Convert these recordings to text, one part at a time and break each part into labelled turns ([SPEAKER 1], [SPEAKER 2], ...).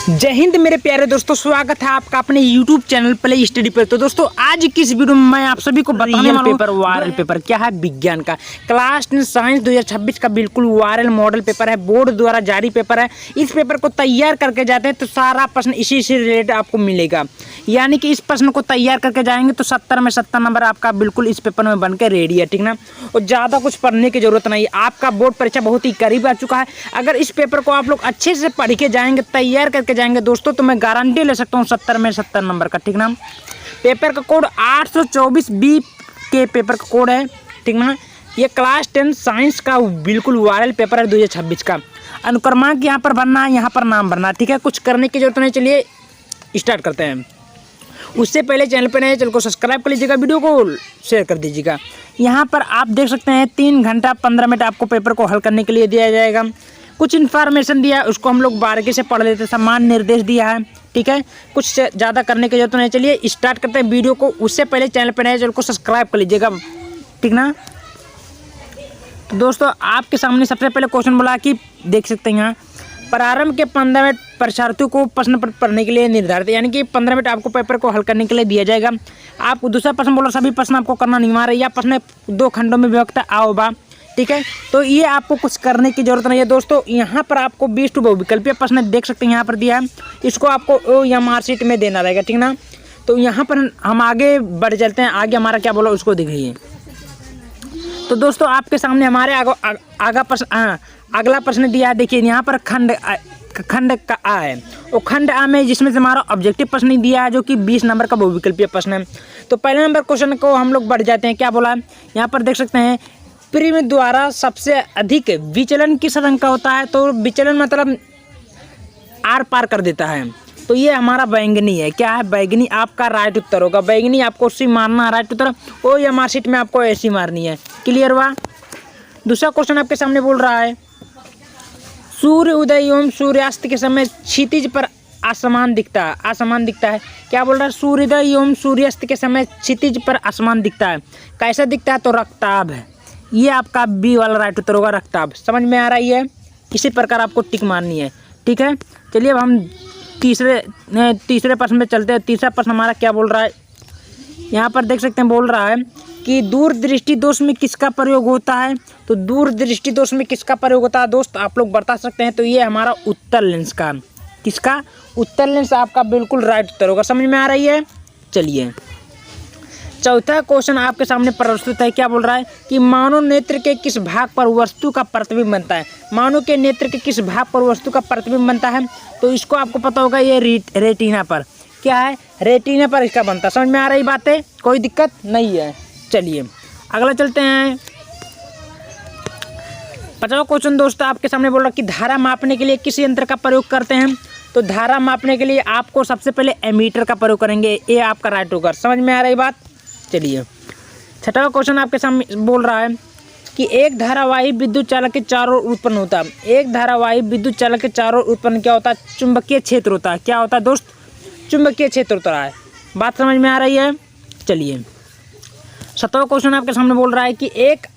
[SPEAKER 1] जय हिंद मेरे प्यारे दोस्तों, स्वागत है आपका अपने YouTube चैनल प्ले स्टडी पर। तो दोस्तों आज की इस वीडियो में मैं आप सभी को बताने वाला पेपर वायरल पेपर क्या है विज्ञान का क्लास 10 साइंस 2026 का बिल्कुल वायरल मॉडल पेपर है। बोर्ड द्वारा जारी पेपर है। इस पेपर को तैयार करके जाते हैं तो सारा प्रश्न इसी से रिलेटेड आपको मिलेगा, यानी कि इस प्रश्न को तैयार करके जाएंगे तो 70 में 70 नंबर आपका बिल्कुल इस पेपर में बन के रेडी है, ठीक ना। और ज़्यादा कुछ पढ़ने की जरूरत नहीं, आपका बोर्ड परीक्षा बहुत ही करीब आ चुका है। अगर इस पेपर को आप लोग अच्छे से पढ़ के जाएंगे, तैयार करके जाएंगे दोस्तों, तो मैं गारंटी ले सकता हूँ 70 में 70 नंबर का, ठीक ना। पेपर का कोड 824B के पेपर का कोड है, ठीक ना। ये क्लास 10 साइंस का बिल्कुल वायरल पेपर है 2026 का। अनुक्रमांक यहाँ पर भरना है, यहाँ पर नाम भरना है, ठीक है। कुछ करने की जरूरत नहीं, चलिए स्टार्ट करते हैं। उससे पहले चैनल पर नए चैनल को सब्सक्राइब कर लीजिएगा, वीडियो को शेयर कर दीजिएगा। यहाँ पर आप देख सकते हैं 3 घंटा 15 मिनट आपको पेपर को हल करने के लिए दिया जाएगा। कुछ इन्फॉर्मेशन दिया है, उसको हम लोग बारीकी से पढ़ लेते हैं। समान निर्देश दिया है, ठीक है। कुछ ज़्यादा करने की जरूरत नहीं, चलिए स्टार्ट करते हैं वीडियो को। उससे पहले चैनल पर नए चैनल को सब्सक्राइब कर लीजिएगा, ठीक ना। तो दोस्तों आपके सामने सबसे पहले क्वेश्चन बोला कि देख सकते हैं यहाँ प्रारंभ के 15 मिनट परीक्षार्थियों को प्रश्न पढ़ने के लिए निर्धारित है, यानी कि 15 मिनट आपको पेपर को हल करने के लिए दिया जाएगा। आप दूसरा प्रश्न बोला सभी प्रश्न आपको करना अनिवार्य है, या प्रश्न 2 खंडों में विभक्त आओ बा, ठीक है। तो ये आपको कुछ करने की जरूरत नहीं है दोस्तों। यहाँ पर आपको 20 टू बहुविकल्पीय प्रश्न देख सकते हैं, यहाँ पर दिया है। इसको आपको या मार्कशीट में देना रहेगा, ठीक ना। तो यहाँ पर हम आगे बढ़ चलते हैं। आगे हमारा क्या बोला उसको दिखाइए। तो दोस्तों आपके सामने हमारे अगला प्रश्न दिया है। देखिए यहाँ पर खंड का आ है, वो खंड आ में जिसमें से हमारा ऑब्जेक्टिव प्रश्न दिया है, जो कि 20 नंबर का बहुविकल्पीय प्रश्न है। तो पहले नंबर क्वेश्चन को हम लोग बढ़ जाते हैं। क्या बोला है यहाँ पर देख सकते हैं, प्रिज्म द्वारा सबसे अधिक विचलन किस रंग का होता है। तो विचलन मतलब आर पार कर देता है, तो ये हमारा बैंगनी है। क्या है? बैंगनी आपका राइट उत्तर होगा। बैंगनी आपको सी मारना है, राइट उत्तर। ओ या मार्कशीट में आपको ऐसी मारनी है, क्लियर हुआ। दूसरा क्वेश्चन आपके सामने बोल रहा है, सूर्य उदय एवं सूर्यास्त के समय क्षितिज पर आसमान दिखता है। क्या बोल रहा है? सूर्योदय एवं सूर्यास्त के समय क्षितिज पर आसमान दिखता है। कैसा दिखता है? तो रक्ताभ है। ये आपका बी वाला राइट उत्तर होगा, रक्ताभ। समझ में आ रही है? इसी प्रकार आपको टिक मारनी है, ठीक है। चलिए अब हम तीसरे प्रश्न में चलते हैं। तीसरा प्रश्न हमारा क्या बोल रहा है, यहाँ पर देख सकते हैं बोल रहा है कि दूरदृष्टि दोष में किसका प्रयोग होता है। तो दूरदृष्टि दोष में किसका प्रयोग होता है दोस्त, आप लोग बता सकते हैं। तो ये हमारा उत्तर लेंस का, किसका? उत्तर लेंस आपका बिल्कुल राइट उत्तर होगा। समझ में आ रही है? चलिए चौथा क्वेश्चन आपके सामने प्रस्तुत है। क्या बोल रहा है कि मानव नेत्र के किस भाग पर वस्तु का प्रतिबिंब बनता है। मानव के नेत्र के किस भाग पर वस्तु का प्रतिबिंब बनता है। तो इसको आपको पता होगा, ये रेटिना पर। क्या है? रेटिना पर इसका बनता है। समझ में आ रही बातें? कोई दिक्कत नहीं है। चलिए अगला चलते हैं। 5वां क्वेश्चन दोस्तों आपके सामने बोल रहा है कि धारा मापने के लिए किस यंत्र का प्रयोग करते हैं। तो धारा मापने के लिए आपको सबसे पहले एमीटर का प्रयोग करेंगे। ये आपका राइट होगा। समझ में आ रही बात? चलिए 6वां क्वेश्चन आपके सामने बोल रहा है कि एक धारावाही विद्युत चालक के चारों ओर उत्पन्न होता है। एक धारावाही विद्युत चालक के चारों ओर उत्पन्न क्या होता है? चुंबकीय क्षेत्र होता है। क्या होता है दोस्त? चुंबकीय क्षेत्र होता है। बात समझ में आ रही है? चलिए 7वां क्वेश्चन आपके सामने बोल रहा है कि एक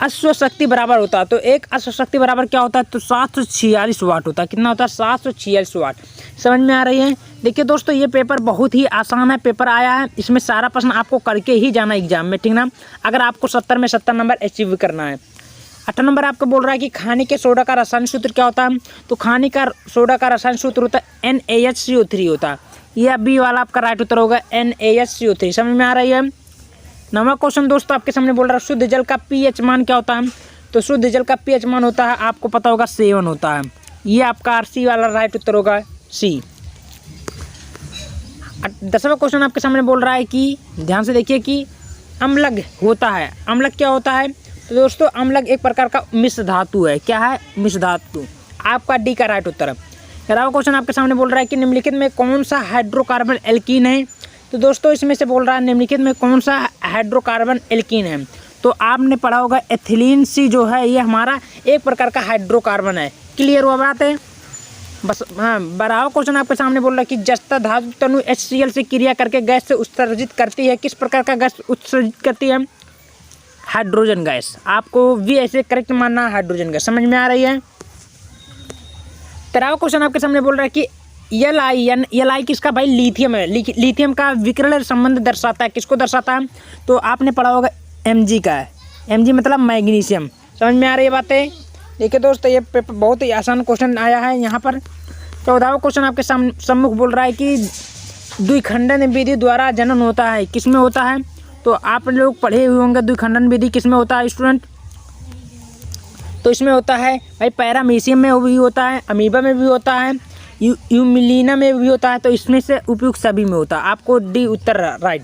[SPEAKER 1] अश्व शक्ति बराबर होता है। तो एक अश्व शक्ति बराबर क्या होता है? तो 746 वाट होता है। कितना होता है? 746 वाट। समझ में आ रही है? देखिए दोस्तों ये पेपर बहुत ही आसान है। पेपर आया है, इसमें सारा प्रश्न आपको करके ही जाना एग्जाम में, ठीक ना। अगर आपको 70 में 70 नंबर अचीव करना है। 8 नंबर आपको बोल रहा है कि खाने के सोडा का रासायनिक सूत्र क्या होता है। तो खाने का सोडा का रासायनिक सूत्र होता है NaHCO3 होता है। यह बी वाला आपका राइट उत्तर होगा, NaHCO3। समझ में आ रही है? 9वां क्वेश्चन दोस्तों आपके सामने बोल रहा है शुद्ध जल का pH मान क्या होता है। तो शुद्ध जल का pH मान होता है, आपको पता होगा 7 होता है। ये आपका RC वाला राइट उत्तर होगा, C। 10वां क्वेश्चन आपके सामने बोल रहा है कि ध्यान से देखिए कि अम्लग होता है। अम्लग क्या होता है? तो दोस्तों अम्लग एक प्रकार का मिश्र धातु है। क्या है? मिश्र धातु। आपका डी का राइट उत्तर है। 11वां क्वेश्चन आपके सामने बोल रहा है कि निम्नलिखित में कौन सा हाइड्रोकार्बन एल्कीन है। तो दोस्तों इसमें से बोल रहा है निम्नलिखित में कौन सा हाइड्रोकार्बन एल्कीन है। तो आपने पढ़ा होगा एथिलीन सी जो है, ये हमारा एक प्रकार का हाइड्रोकार्बन है। क्लियर हुआ बात है? बस हाँ। 12वां क्वेश्चन आपके सामने बोल रहा है कि जस्ता धातु तनु HCl से क्रिया करके गैस से उत्सर्जित करती है। किस प्रकार का गैस उत्सर्जित करती है? Hydrogen gas. आपको भी ऐसे करेक्ट मानना, हाइड्रोजन गैस। समझ में आ रही है? 13वां क्वेश्चन आपके सामने बोल रहा है कि एल आई किसका भाई, लिथियम है। लिथियम का विकर्ण संबंध दर्शाता है, किसको दर्शाता है? तो आपने पढ़ा होगा Mg का है। Mg मतलब मैग्नीशियम। समझ में आ रही है बातें? देखिए दोस्तों, ये पेपर बहुत ही आसान क्वेश्चन आया है यहाँ पर। 14वां क्वेश्चन आपके सम्मुख बोल रहा है कि द्विखंडन विधि द्वारा जनन होता है, किसमें होता है? तो आप लोग पढ़े हुए होंगे द्विखंडन विधि किसमें होता है स्टूडेंट? तो इसमें होता है भाई पैरामीशियम में भी होता है, अमीबा में भी होता है, यूमिलीना में भी होता है। तो इसमें से उपयुक्त सभी में होता है। आपको डी उत्तर राइट।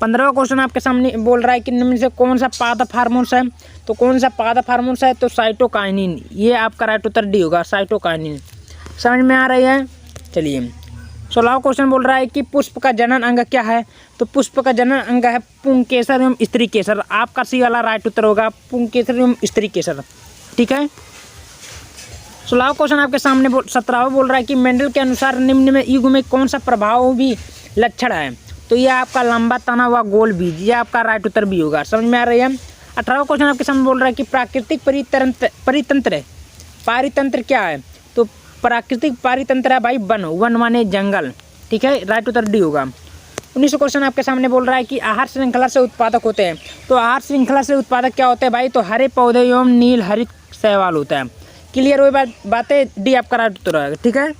[SPEAKER 1] 15वां क्वेश्चन आपके सामने बोल रहा है कि निम्न से कौन सा पादप हार्मोन्स है? तो कौन सा पादप हार्मोन्स है? तो साइटोकाइनिन। ये आपका राइट उत्तर डी होगा, साइटोकाइनिन। समझ में आ रही है? चलिए 16वां क्वेश्चन बोल रहा है कि पुष्प का जनन अंग क्या है? तो पुष्प का जनन अंग है पुंकेसर एवं स्त्री केसर। आपका सी वाला राइट उत्तर होगा, पुंकेसर एवं स्त्री केसर। ठीक है। 16वां क्वेश्चन आपके सामने 17वां बोल रहा है कि मेंडल के अनुसार निम्न में युग में कौन सा प्रभाव भी लक्षण है? तो ये आपका लंबा तना हुआ गोल बीज, ये आपका राइट उत्तर भी होगा। समझ में आ रही है? 18वां क्वेश्चन आपके सामने बोल रहा है कि प्राकृतिक पारितंत्र क्या है? तो प्राकृतिक पारितंत्र है भाई वन माने जंगल। ठीक है, राइट उत्तर डी होगा। 19वां क्वेश्चन आपके सामने बोल रहा है कि आहार श्रृंखला से उत्पादक होते हैं। तो आहार श्रृंखला से उत्पादक क्या होते हैं भाई? तो हरे पौधे एवं नील हरित शैवाल होता है। क्लियर हुई बातें? डी आपका राइट उत्तर है। ठीक है।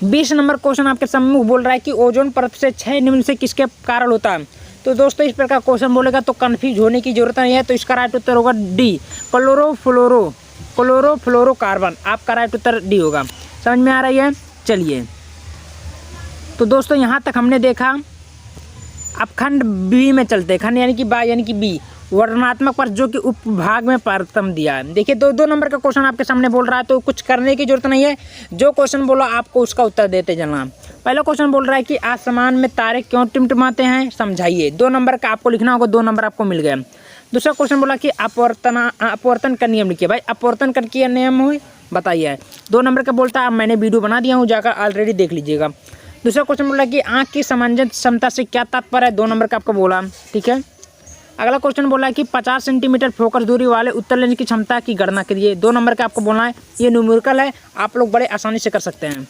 [SPEAKER 1] 20 नंबर क्वेश्चन आपके सम्मुख बोल रहा है कि ओजोन परत से क्षय निम्न से किसके कारण होता है? तो दोस्तों इस प्रकार क्वेश्चन बोलेगा तो कंफ्यूज होने की जरूरत नहीं है। तो इसका राइट उत्तर होगा डी, क्लोरोफ्लोरोकार्बन। आपका राइट उत्तर डी होगा। समझ में आ रही है? चलिए तो दोस्तों यहाँ तक हमने देखा। अब खंड बी में चलते। खंड यानी कि बी, वर्णनात्मक पर जो कि उपभाग में प्रथम दिया है। देखिए 2 नंबर का क्वेश्चन आपके सामने बोल रहा है, तो कुछ करने की जरूरत नहीं है। जो क्वेश्चन बोला आपको उसका उत्तर देते जाना। पहला क्वेश्चन बोल रहा है कि आसमान में तारे क्यों टिमटिमाते हैं, समझाइए। 2 नंबर का आपको लिखना होगा, 2 नंबर आपको मिल गए। दूसरा क्वेश्चन बोला कि अपवर्तन का नियम लिखिए। भाई अपवर्तन का क्या नियम हो बताइए। 2 नंबर का बोलता है, मैंने वीडियो बना दिया हूँ, जाकर ऑलरेडी देख लीजिएगा। दूसरा क्वेश्चन बोला कि आँख की समंजस क्षमता से क्या तात्पर्य है? 2 नंबर का आपको बोला। ठीक है। अगला क्वेश्चन बोला कि 50 सेंटीमीटर फोकस दूरी वाले उत्तर लेंस की क्षमता की गणना करिए। 2 नंबर का आपको बोलना है। ये न्यूमेरिकल है, आप लोग बड़े आसानी से कर सकते हैं।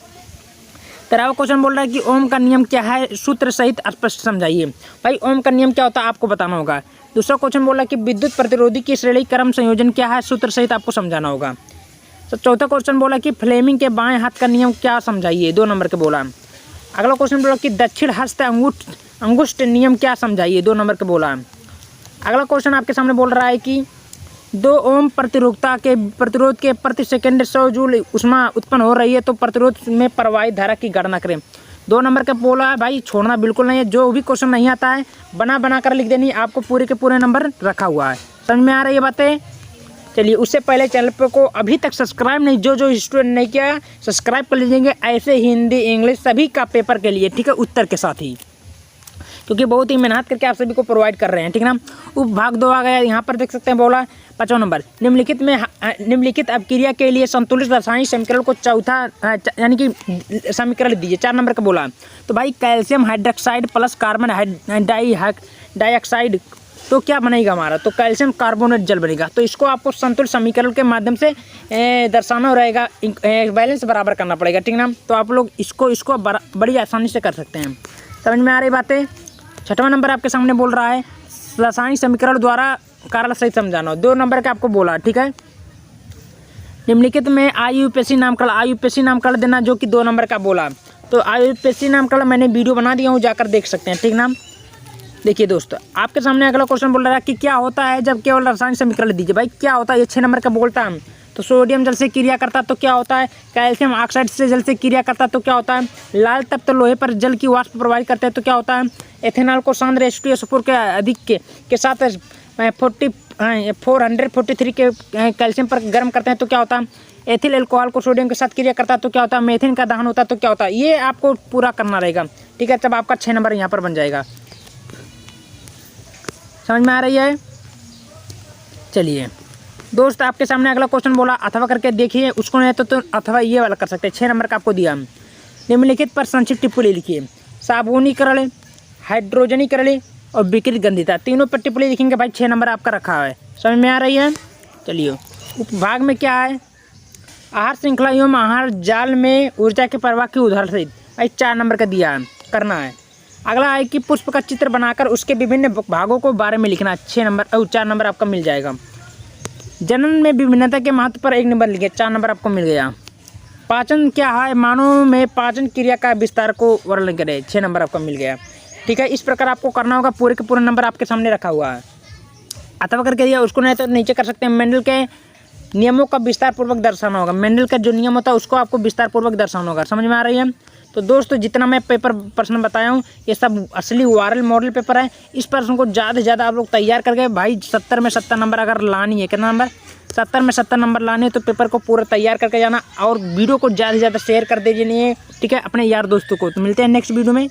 [SPEAKER 1] 13वां क्वेश्चन बोल रहा है कि ओम का नियम क्या है, सूत्र सहित स्पष्ट समझाइए। भाई ओम का नियम क्या होता है आपको बताना होगा। दूसरा क्वेश्चन बोला कि विद्युत प्रतिरोधी की श्रेणी क्रम संयोजन क्या है, सूत्र सहित आपको समझाना होगा। तो चौथा क्वेश्चन बोला कि फ्लेमिंग के बाएं हाथ का नियम क्या समझाइए। 2 नंबर के बोला। अगला क्वेश्चन बोला कि दक्षिण हस्त अंगुष्ठ नियम क्या समझाइए। 2 नंबर के बोला। अगला क्वेश्चन आपके सामने बोल रहा है कि 2 ओम प्रतिरोध के प्रति सेकंड 100 जूल ऊष्मा उत्पन्न हो रही है, तो प्रतिरोध में प्रवाहित धारा की गणना करें। 2 नंबर का बोला है। भाई छोड़ना बिल्कुल नहीं है, जो भी क्वेश्चन नहीं आता है बना कर लिख देनी, आपको पूरे के पूरे नंबर रखा हुआ है। समझ में आ रही है बातें? चलिए उससे पहले चैनल पर को अभी तक सब्सक्राइब नहीं, जो स्टूडेंट नहीं किया सब्सक्राइब कर लीजिएंगे, ऐसे हिंदी इंग्लिश सभी का पेपर के लिए। ठीक है, उत्तर के साथ ही, क्योंकि बहुत ही मेहनत करके आप सभी को प्रोवाइड कर रहे हैं। ठीक है ना। उपभाग 2 आ गया, यहाँ पर देख सकते हैं बोला 5वां नंबर। निम्नलिखित अपक्रिया के लिए संतुलित रासायनिक समीकरण को चौथा यानी कि समीकरण दीजिए। 4 नंबर का बोला। तो भाई calcium hydroxide plus carbon dioxide तो क्या बनेगा हमारा? तो कैल्शियम कार्बोनेट जल बनेगा। तो इसको आपको संतुलित समीकरण के माध्यम से दर्शाना रहेगा, बैलेंस बराबर करना पड़ेगा। ठीक ना। तो आप लोग इसको बड़ी आसानी से कर सकते हैं। समझ में आ रही बातें? 6वां नंबर आपके सामने बोल रहा है रासायनिक समीकरण द्वारा कार्य सहित समझाना। 2 नंबर का आपको बोला। ठीक है। निम्नलिखित में आयुपेशी नामकरण देना, जो कि 2 नंबर का बोला। तो आयुपेशी नामकरण मैंने वीडियो बना दिया हूँ, जाकर देख सकते हैं। ठीक ना। देखिए दोस्तों आपके सामने अगला क्वेश्चन बोल रहा है कि क्या होता है जब केवल रासायनिक समीकरण दीजिए। भाई क्या होता है? ये 6 नंबर का बोलता है। तो सोडियम जल से क्रिया करता तो क्या होता है? कैल्शियम ऑक्साइड से जल से क्रिया करता तो क्या होता है? लाल तप्त लोहे पर जल की वाष्प प्रवाहित करते हैं तो क्या होता है? एथेनॉल को सांद्र H2SO4 के अधिक के साथ 443 के कैल्शियम पर गर्म करते हैं तो क्या होता है? एथिल अल्कोहल को सोडियम के साथ क्रिया करता है तो क्या होता है? मेथिन का दहन होता है तो क्या होता है? ये आपको पूरा करना रहेगा। ठीक है, तब आपका 6 नंबर यहाँ पर बन जाएगा। समझ में आ रही है? चलिए दोस्त आपके सामने अगला क्वेश्चन बोला अथवा करके देखिए, उसको नहीं तो अथवा ये वाला कर सकते हैं। 6 नंबर का आपको दिया। निम्नलिखित पर संक्षिप्त टिप्पणी लिखिए। साबुनीकरण, हाइड्रोजनीकरण और विकृत गंधिता, तीनों पर टिप्पणी लिखेंगे। भाई 6 नंबर आपका रखा है। समझ में आ रही है? चलिए उपभाग में क्या है? आहार श्रृंखला एवं आहार जाल में ऊर्जा के प्रवाह की उदाहरण सहित 4 नंबर का दिया है, करना है। अगला है कि पुष्प का चित्र बनाकर उसके विभिन्न भागों को बारे में लिखना। 6 नंबर और 4 नंबर आपका मिल जाएगा। जनन में विभिन्नता के महत्व पर 1 नंबर लिखे, 4 नंबर आपको मिल गया। पाचन क्या है, मानव में पाचन क्रिया का विस्तार को वर्णन करें, 6 नंबर आपको मिल गया। ठीक है, इस प्रकार आपको करना होगा। पूरे के पूरे नंबर आपके सामने रखा हुआ है, अथवा करके दिया उसको, नहीं तो नीचे कर सकते हैं। मेंडल के नियमों का विस्तार पूर्वक दर्शाना होगा। मेंडल का जो नियम होता है उसको आपको विस्तार पूर्वक दर्शाना होगा। समझ में आ रही है? तो दोस्तों जितना मैं पेपर प्रश्न बताया हूँ ये सब असली वायरल मॉडल पेपर है। इस प्रश्न को ज़्यादा से ज़्यादा आप लोग तैयार करके भाई 70 में 70 नंबर अगर लानी है, कितना नंबर 70 में 70 नंबर लाने, तो पेपर को पूरा तैयार करके जाना और वीडियो को ज़्यादा से ज़्यादा शेयर कर दीजिए। ठीक है, अपने यार दोस्तों को। तो मिलते हैं नेक्स्ट वीडियो में।